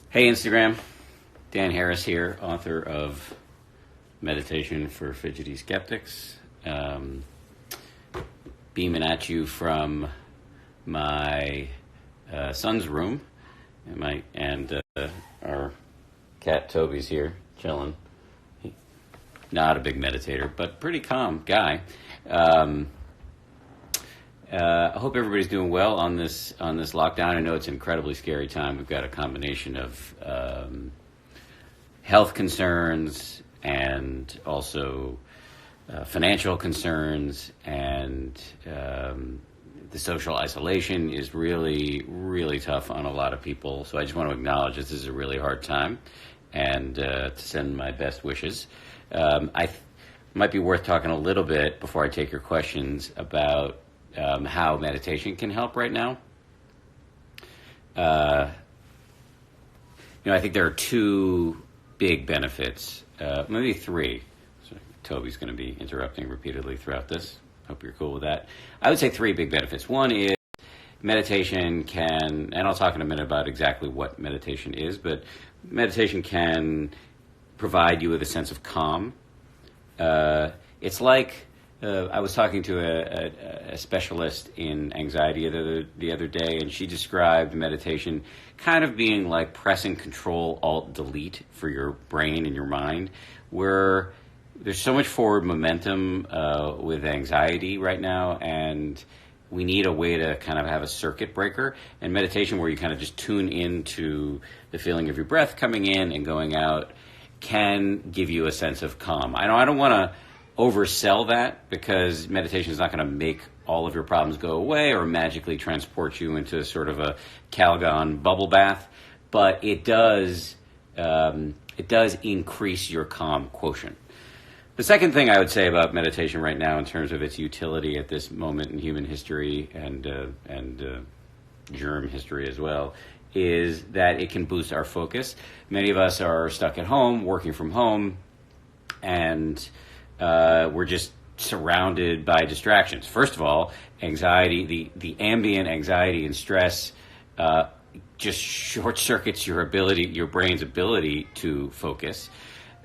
Hey Instagram, Dan Harris here, author of Meditation for Fidgety Skeptics. Beaming at you from my son's room, and our cat Toby's here chilling. Not a big meditator, but pretty calm guy. I hope everybody's doing well on this lockdown. I know it's an incredibly scary time. We've got a combination of health concerns and also financial concerns, and the social isolation is really, really tough on a lot of people. So I just want to acknowledge this is a really hard time, and to send my best wishes. Might be worth talking a little bit before I take your questions about how meditation can help right now. I think there are two big benefits, maybe three. So Toby's going to be interrupting repeatedly throughout this. Hope you're cool with that. I would say three big benefits. One is meditation can, and I'll talk in a minute about exactly what meditation is, but meditation can provide you with a sense of calm. It's like, I was talking to a specialist in anxiety the other day, and she described meditation kind of being like pressing Control Alt Delete for your brain and your mind, where there's so much forward momentum with anxiety right now, and we need a way to kind of have a circuit breaker. And meditation, where you kind of just tune into the feeling of your breath coming in and going out, can give you a sense of calm. I don't want to oversell that, because meditation is not going to make all of your problems go away or magically transport you into sort of a Calgon bubble bath, but it does increase your calm quotient. The second thing I would say about meditation right now, in terms of its utility at this moment in human history and germ history as well, is that it can boost our focus. Many of us are stuck at home, working from home, and we're just surrounded by distractions. First of all, anxiety, the ambient anxiety and stress just short circuits your brain's ability to focus.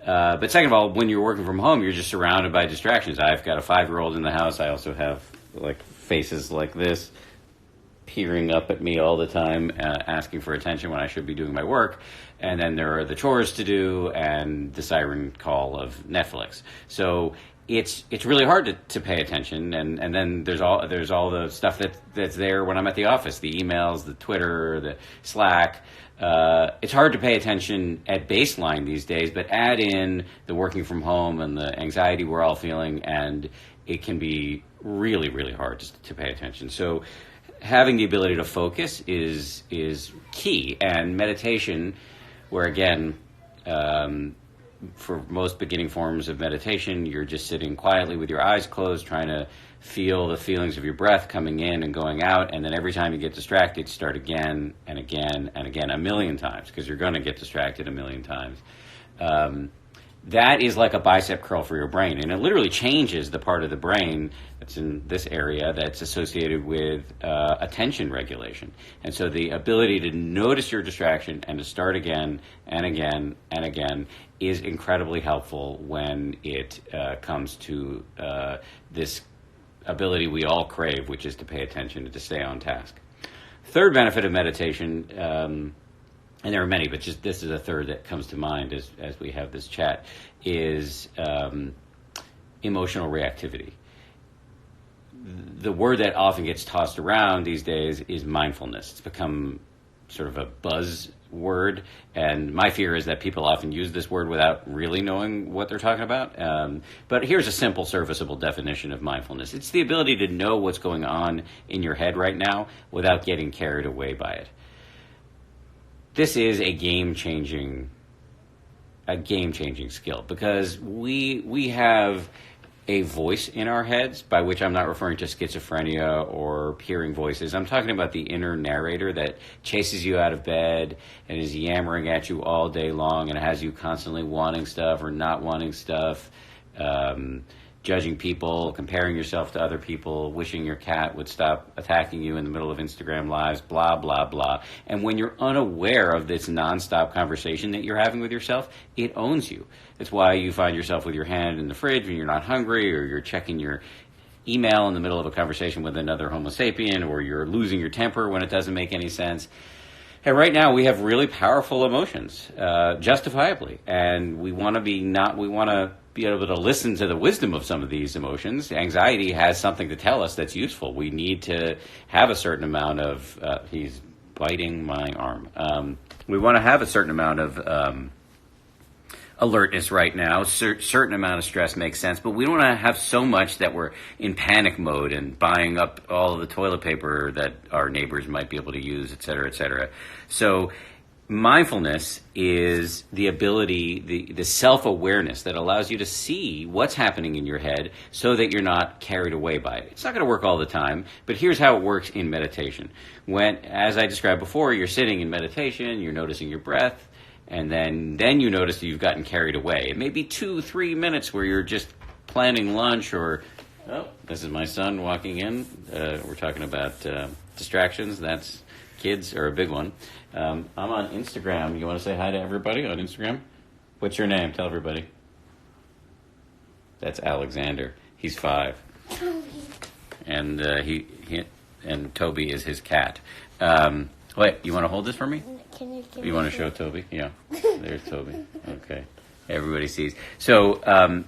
But second of all, when you're working from home, you're just surrounded by distractions. I've got a 5-year-old in the house. I also have faces like this peering up at me all the time, asking for attention when I should be doing my work. And then there are the chores to do and the siren call of Netflix. So it's really hard to pay attention. And then there's all the stuff that's there when I'm at the office, the emails, the Twitter, the Slack. It's hard to pay attention at baseline these days, but add in the working from home and the anxiety we're all feeling, and it can be really, really hard to pay attention. So having the ability to focus is key. And meditation, where again, for most beginning forms of meditation, you're just sitting quietly with your eyes closed, trying to feel the feelings of your breath coming in and going out, and then every time you get distracted, start again and again and again, 1,000,000 times, because you're going to get distracted 1,000,000 times. That is like a bicep curl for your brain, and it literally changes the part of the brain that's in this area that's associated with attention regulation. And so the ability to notice your distraction and to start again and again and again is incredibly helpful when it comes to this ability we all crave, which is to pay attention and to stay on task. Third benefit of meditation, and there are many, but just this is a third that comes to mind as we have this chat, is emotional reactivity. The word that often gets tossed around these days is mindfulness. It's become sort of a buzzword, and my fear is that people often use this word without really knowing what they're talking about. But here's a simple, serviceable definition of mindfulness. It's the ability to know what's going on in your head right now without getting carried away by it. This is a game-changing skill, because we have a voice in our heads, by which I'm not referring to schizophrenia or hearing voices. I'm talking about the inner narrator that chases you out of bed and is yammering at you all day long and has you constantly wanting stuff or not wanting stuff. judging people, comparing yourself to other people, wishing your cat would stop attacking you in the middle of Instagram lives, blah, blah, blah. And when you're unaware of this nonstop conversation that you're having with yourself, it owns you. It's why you find yourself with your hand in the fridge when you're not hungry, or you're checking your email in the middle of a conversation with another Homo sapien, or you're losing your temper when it doesn't make any sense. And right now we have really powerful emotions, justifiably, and we want to be able to listen to the wisdom of some of these emotions. Anxiety has something to tell us that's useful. We need to have a certain amount of, he's biting my arm. We want to have a certain amount of alertness right now. Certain amount of stress makes sense, but we don't want to have so much that we're in panic mode and buying up all of the toilet paper that our neighbors might be able to use, et cetera, et cetera. So mindfulness is the ability, the self-awareness that allows you to see what's happening in your head so that you're not carried away by it. It's not going to work all the time, but here's how it works in meditation. When, as I described before, you're sitting in meditation, you're noticing your breath, and then you notice that you've gotten carried away. It may be 2-3 minutes where you're just planning lunch, or, oh, this is my son walking in. We're talking about distractions. That's kids are a big one. I'm on Instagram. You want to say hi to everybody on Instagram? What's your name? Tell everybody. That's Alexander. He's 5. And and Toby is his cat. Wait, you want to hold this for me? You want to show Toby? Yeah. There's Toby. Okay. Everybody sees. So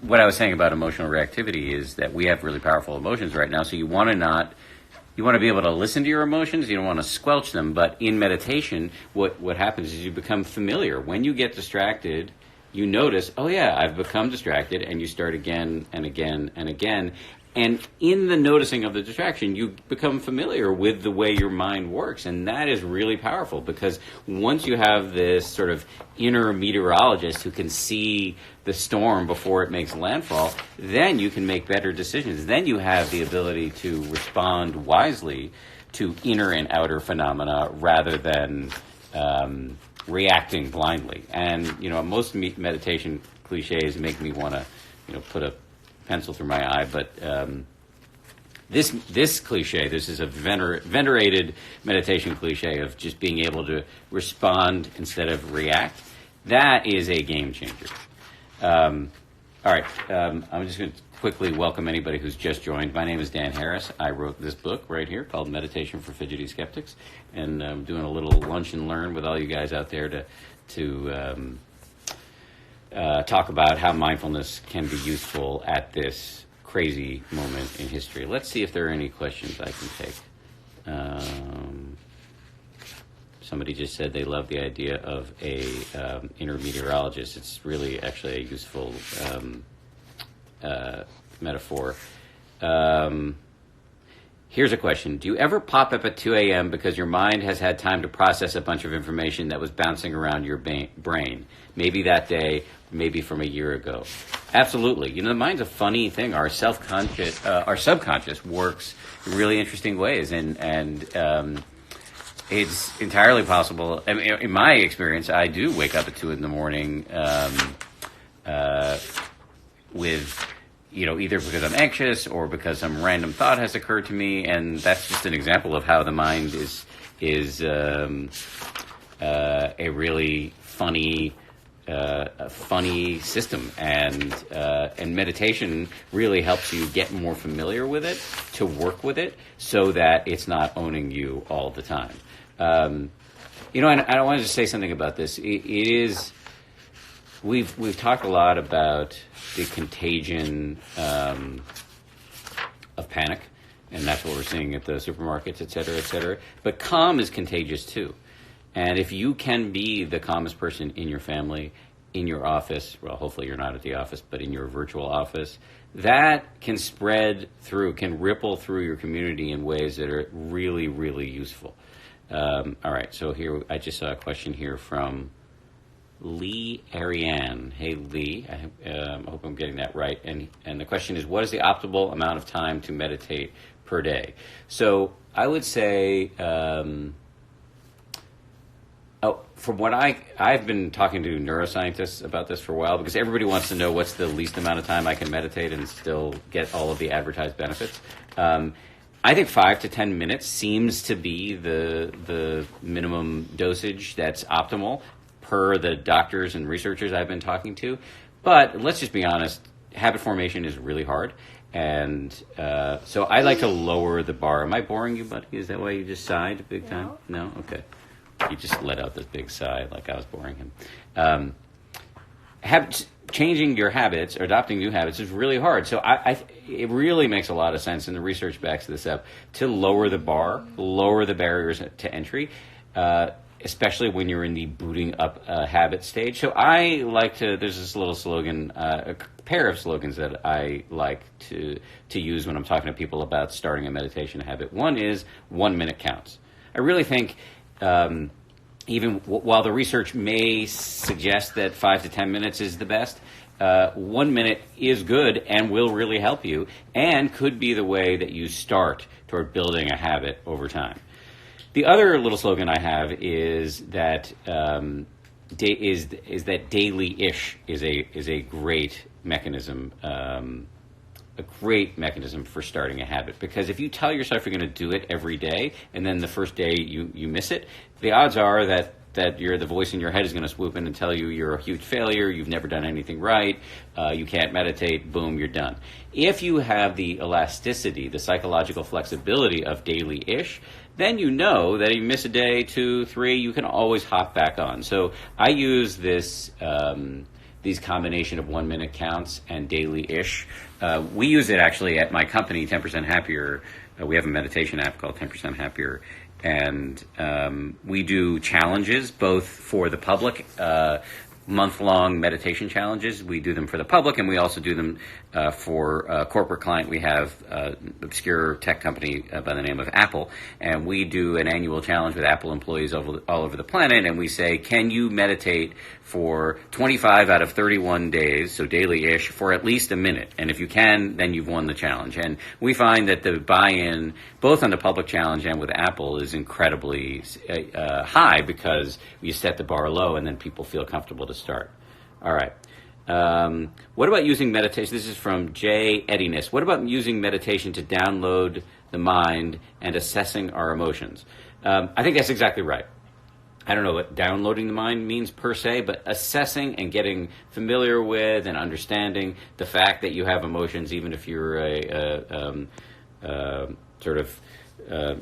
what I was saying about emotional reactivity is that we have really powerful emotions right now. So you want to be able to listen to your emotions. You don't want to squelch them. But in meditation, what happens is you become familiar. When you get distracted, you notice, oh yeah, I've become distracted, and you start again and again and again. And in the noticing of the distraction, you become familiar with the way your mind works. And that is really powerful, because once you have this sort of inner meteorologist who can see the storm before it makes landfall, then you can make better decisions. Then you have the ability to respond wisely to inner and outer phenomena rather than reacting blindly. And, most meditation cliches make me want to, put a pencil through my eye, but this cliche, this is a venerated meditation cliche of just being able to respond instead of react. That is a game changer. All right, I'm just going to quickly welcome anybody who's just joined. My name is Dan Harris. I wrote this book right here called Meditation for Fidgety Skeptics, and I'm doing a little lunch and learn with all you guys out there to talk about how mindfulness can be useful at this crazy moment in history. Let's see if there are any questions I can take. Somebody just said they love the idea of a inner meteorologist. It's really actually a useful metaphor. Here's a question. Do you ever pop up at 2 a.m. because your mind has had time to process a bunch of information that was bouncing around your brain? Maybe that day, maybe from a year ago. Absolutely. The mind's a funny thing. Our subconscious works in really interesting ways, and it's entirely possible. I mean, in my experience, I do wake up at 2 in the morning with, either because I'm anxious or because some random thought has occurred to me, and that's just an example of how the mind is a really funny system, and meditation really helps you get more familiar with it, to work with it, so that it's not owning you all the time. And I wanted to say something about this. It is. We've talked a lot about the contagion of panic, and that's what we're seeing at the supermarkets, et cetera, et cetera. But calm is contagious too. And if you can be the calmest person in your family, in your office, well, hopefully you're not at the office, but in your virtual office, that can spread through, can ripple through your community in ways that are really, really useful. All right, so here I just saw a question here from Lee Ariane. Hey, Lee, I hope I'm getting that right. And the question is, what is the optimal amount of time to meditate per day? So I would say Oh, from what I've been talking to neuroscientists about this for a while, because everybody wants to know what's the least amount of time I can meditate and still get all of the advertised benefits. I think 5 to 10 minutes seems to be the minimum dosage that's optimal per the doctors and researchers I've been talking to. But let's just be honest, habit formation is really hard. And so I like to lower the bar. Am I boring you, buddy? Is that why you just sighed big time? No? Okay. He just let out this big sigh like I was boring him. Changing your habits or adopting new habits is really hard. So it really makes a lot of sense, and the research backs this up, to lower the bar, lower the barriers to entry, especially when you're in the booting up habit stage. So I like to, there's this little slogan, a pair of slogans that I like to use when I'm talking to people about starting a meditation habit. One is 1 minute counts. I really think even while the research may suggest that 5 to 10 minutes is the best, 1 minute is good and will really help you, and could be the way that you start toward building a habit over time. The other little slogan I have is that that daily-ish is a great mechanism. A great mechanism for starting a habit, because if you tell yourself you're going to do it every day and then the first day you miss it, the odds are that the voice in your head is going to swoop in and tell you you're a huge failure, you've never done anything right, you can't meditate, boom, you're done. If you have the elasticity, the psychological flexibility of daily-ish, then you know that if you miss a day, 2, 3, you can always hop back on. So I use this these combination of 1 minute counts and daily-ish. We use it actually at my company, 10% Happier. We have a meditation app called 10% Happier. And we do challenges both for the public, month-long meditation challenges. We do them for the public, and we also do them for a corporate client. We have an obscure tech company by the name of Apple, and we do an annual challenge with Apple employees all over the planet, and we say, can you meditate for 25 out of 31 days, so daily-ish, for at least a minute? And if you can, then you've won the challenge. And we find that the buy-in, both on the public challenge and with Apple, is incredibly high, because you set the bar low and then people feel comfortable to start. All right. What about using meditation? This is from Jay Eddiness. What about using meditation to download the mind and assessing our emotions? I think that's exactly right. I don't know what downloading the mind means per se, but assessing and getting familiar with and understanding the fact that you have emotions, even if you're a sort of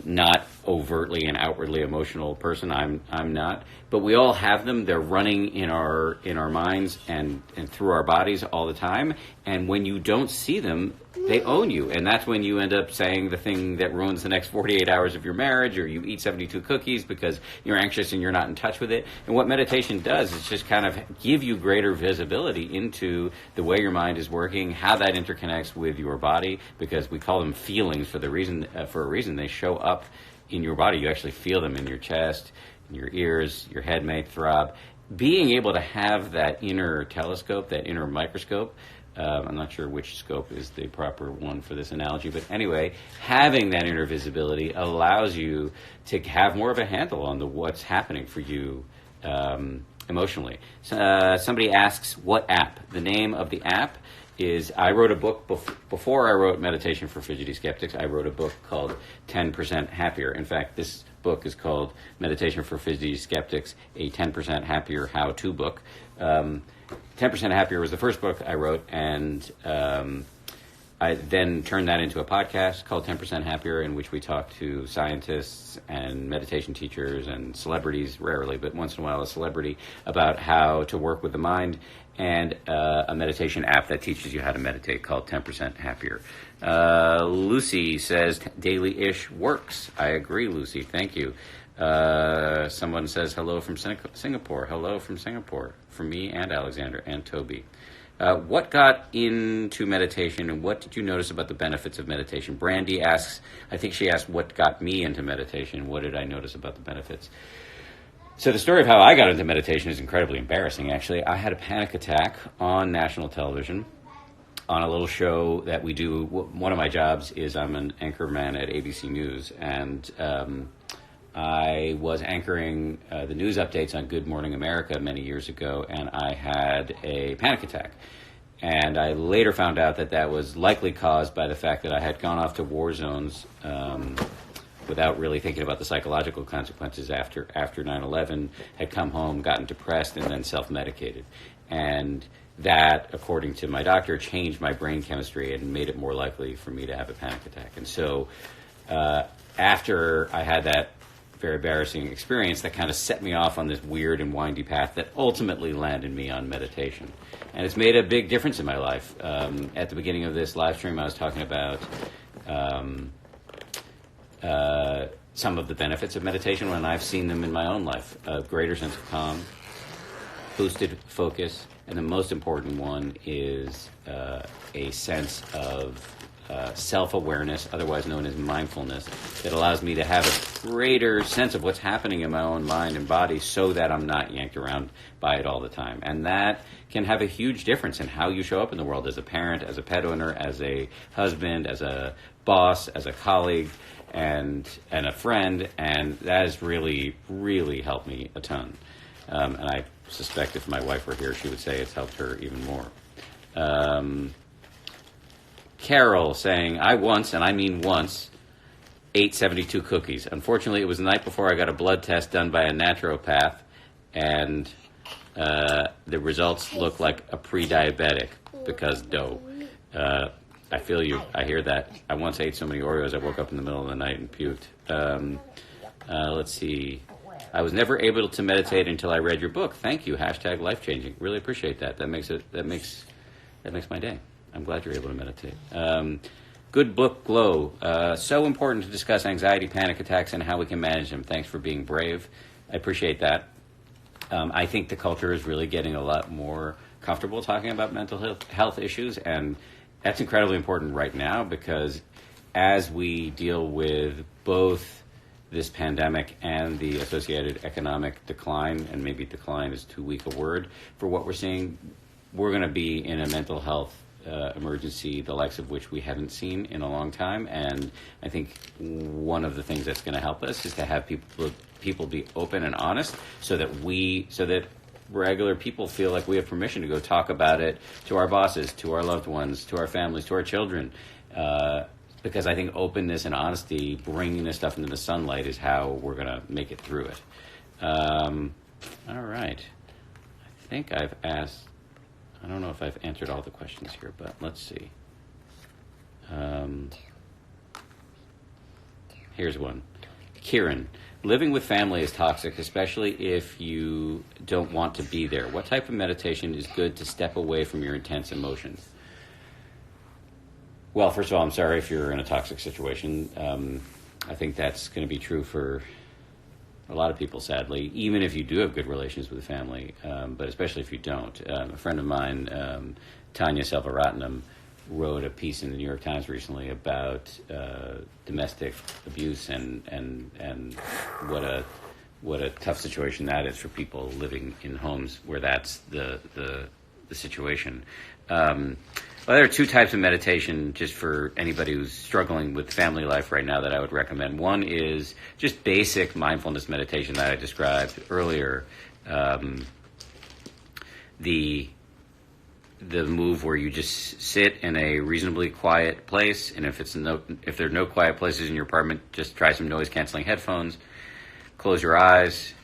not overtly and outwardly emotional person. I'm not, but we all have them. They're running in our minds and through our bodies all the time. And when you don't see them, they own you. And that's when you end up saying the thing that ruins the next 48 hours of your marriage, or you eat 72 cookies because you're anxious and you're not in touch with it. And what meditation does is just kind of give you greater visibility into the way your mind is working, how that interconnects with your body, because we call them feelings for a reason. They show up in your body. You actually feel them in your chest, in your ears, your head may throb. Being able to have that inner telescope, that inner microscope, I'm not sure which scope is the proper one for this analogy, but anyway, having that inner visibility allows you to have more of a handle on what's happening for you emotionally. Somebody asks, what app? The name of the app is, I wrote a book before I wrote Meditation for Fidgety Skeptics. I wrote a book called 10% Happier. In fact, this book is called Meditation for Fidgety Skeptics, a 10% Happier how-to book. 10% Happier was the first book I wrote, and I then turned that into a podcast called 10% Happier, in which we talk to scientists and meditation teachers and celebrities, rarely, but once in a while a celebrity, about how to work with the mind, and a meditation app that teaches you how to meditate called 10% Happier. Lucy says daily-ish works. I agree, Lucy. Thank you. Someone says hello from Singapore. Hello from Singapore. From me and Alexander and Toby. What got into meditation, and what did you notice about the benefits of meditation? Brandy asks, I think she asked, what got me into meditation? What did I notice about the benefits? So the story of how I got into meditation is incredibly embarrassing, actually. I had a panic attack on national television on a little show that we do. One of my jobs is I'm an anchorman at ABC News, and I was anchoring the news updates on Good Morning America many years ago, and I had a panic attack. And I later found out that that was likely caused by the fact that I had gone off to war zones without really thinking about the psychological consequences after 9/11, had come home, gotten depressed, and then self-medicated. And that, according to my doctor, changed my brain chemistry and made it more likely for me to have a panic attack. And so after I had that very embarrassing experience, that kind of set me off on this weird and windy path that ultimately landed me on meditation. And it's made a big difference in my life. At the beginning of this live stream, I was talking about some of the benefits of meditation when I've seen them in my own life. A greater sense of calm, boosted focus, and the most important one is a sense of self-awareness, otherwise known as mindfulness, that allows me to have a greater sense of what's happening in my own mind and body so that I'm not yanked around by it all the time. And that can have a huge difference in how you show up in the world as a parent, as a pet owner, as a husband, as a boss, as a colleague, and a friend. And that has really, really helped me a ton. And I suspect if my wife were here, she would say it's helped her even more. Carol saying, I once, and I mean once, ate 72 cookies. Unfortunately, it was the night before I got a blood test done by a naturopath, and the results look like a pre-diabetic because dough. I feel you. I hear that. I once ate so many Oreos I woke up in the middle of the night and puked. Let's see. I was never able to meditate until I read your book. Thank you. # life-changing. Really appreciate that. That makes my day. I'm glad you're able to meditate. Good book, Glow. So important to discuss anxiety, panic attacks, and how we can manage them. Thanks for being brave. I appreciate that. I think the culture is really getting a lot more comfortable talking about mental health issues, and that's incredibly important right now because as we deal with both this pandemic and the associated economic decline, and maybe decline is too weak a word for what we're seeing, we're going to be in a mental health emergency, the likes of which we haven't seen in a long time. And I think one of the things that's going to help us is to have people be open and honest, so that regular people feel like we have permission to go talk about it to our bosses, to our loved ones, to our families, to our children. Because I think openness and honesty, bringing this stuff into the sunlight, is how we're going to make it through it. All right. I think I've asked, I don't know if I've answered all the questions here, but let's see. Here's one. Kieran, living with family is toxic, especially if you don't want to be there. What type of meditation is good to step away from your intense emotions? Well, first of all, I'm sorry if you're in a toxic situation. I think that's going to be true for a lot of people, sadly, even if you do have good relations with the family, but especially if you don't. A friend of mine, Tanya Selvaratnam, wrote a piece in the New York Times recently about domestic abuse and what a tough situation that is for people living in homes where that's the situation. Well, there are two types of meditation just for anybody who's struggling with family life right now that I would recommend. One is just basic mindfulness meditation that I described earlier. The move where you just sit in a reasonably quiet place, and if there are no quiet places in your apartment, just try some noise-canceling headphones. Close your eyes.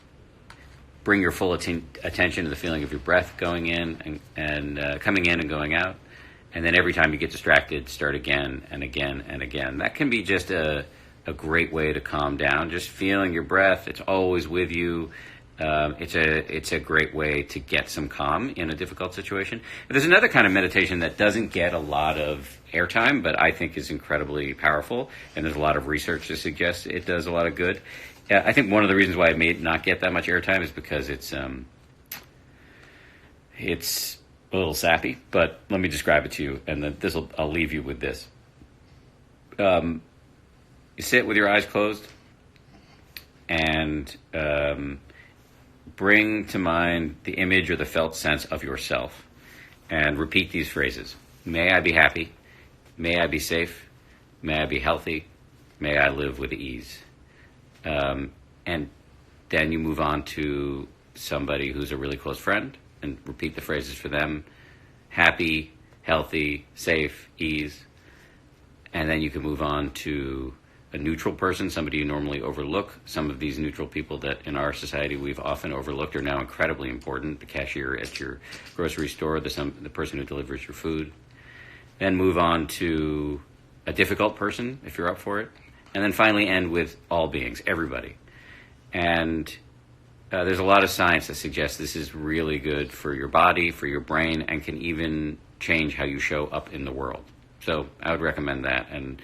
Bring your full attention to the feeling of your breath going in and coming in and going out. And then every time you get distracted, start again and again and again. That can be just a great way to calm down. Just feeling your breath, it's always with you. It's a great way to get some calm in a difficult situation. But there's another kind of meditation that doesn't get a lot of airtime, but I think is incredibly powerful. And there's a lot of research to suggest it does a lot of good. I think one of the reasons why it may not get that much airtime is because it's a little sappy, but let me describe it to you, and then I'll leave you with this. You sit with your eyes closed and bring to mind the image or the felt sense of yourself and repeat these phrases. May I be happy. May I be safe. May I be healthy. May I live with ease. and then you move on to somebody who's a really close friend and repeat the phrases for them. Happy, healthy, safe, ease. And then you can move on to a neutral person, somebody you normally overlook. Some of these neutral people that in our society we've often overlooked are now incredibly important. The cashier at your grocery store, the person who delivers your food. Then move on to a difficult person, if you're up for it. And then finally end with all beings, everybody. And there's a lot of science that suggests this is really good for your body, for your brain, and can even change how you show up in the world. So I would recommend that, and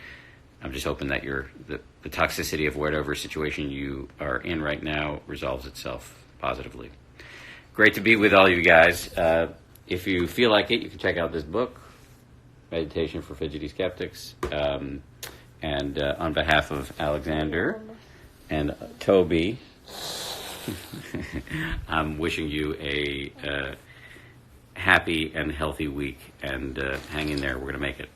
I'm just hoping that the toxicity of whatever situation you are in right now resolves itself positively. Great to be with all you guys. If you feel like it, you can check out this book, Meditation for Fidgety Skeptics. And on behalf of Alexander and Toby, I'm wishing you a happy and healthy week, and hang in there. We're going to make it.